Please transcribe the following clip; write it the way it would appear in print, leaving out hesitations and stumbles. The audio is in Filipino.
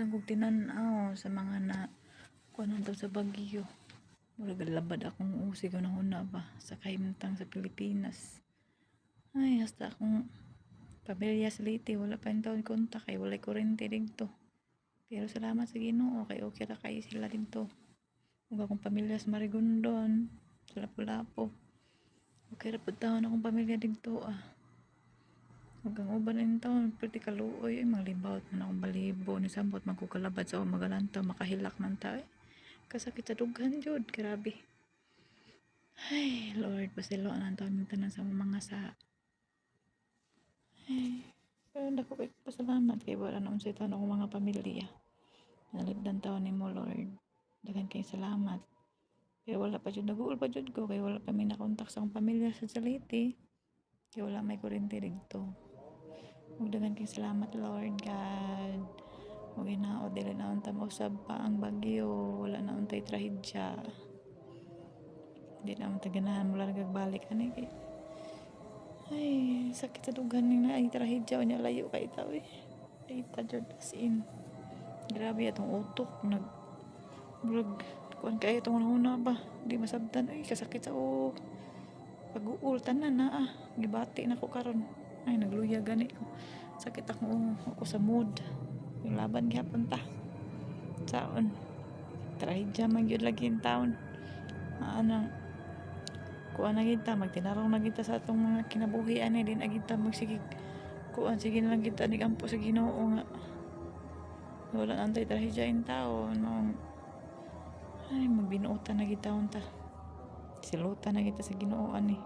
lang kong tinan-aw sa mga na kuan to sa Baguio. Murag labad akong usi ko na una ba sa kahimtang sa Pilipinas. Ay, hasta akong pamilya sa Leyte, wala pa yung taon kontak kay walay kurente dito. Pero salamat sa Ginoo kay okay ra kay sila dito. Ug akong pamilya sa Marigondon, sa Lapu-Lapu. Okay ra pud taon akong pamilya dito ah. Ug ang uban ng taon, pwede kaluoy, mga libawt man akong balibo, ni sambot magkukalabad sa magalantaw, makahilak man ta eh. Kasakit sa dughan jud, grabe. Ay, Lord, pasilo ang taon yung tanan sa mga sa. Ay, pero dako kay pasalamat kay wala na unsay taon akong mga pamilya. Nalipdan taon nimo Lord. Daghan kay salamat. Pero wala pa jud naguol pa jud ko kay wala pa may nakontak sa akong pamilya sa Salete. Kay wala may kuryente dito. Ug daghan kay salamat Lord God. Ug hinaot dili na unta mausab pa ang bagyo, wala na untay trahedya. Di na unta ganahan mula nagbalik ani kay ay sakit sa dughan ning naay trahedya unya layo kay taw eh. Ay ta jud as in. Grabe atong utok nag blog kuan kay itong una ba di masabtan ay kasakit sa pag-uul tanan na gibati na ko karon ay nagluya gani ko sakit ako sa mood yung laban gyapon ta saon trahedya man gyud lagi in taon anang kuan na kita magtinarong na kita sa atong mga kinabuhi ani din agita magsige kuan sige na lang kita nigampo sa Ginoo nga wala na antay trahedya in taon ay magbinuotan na kita unta silutan na kita sa Ginoo ani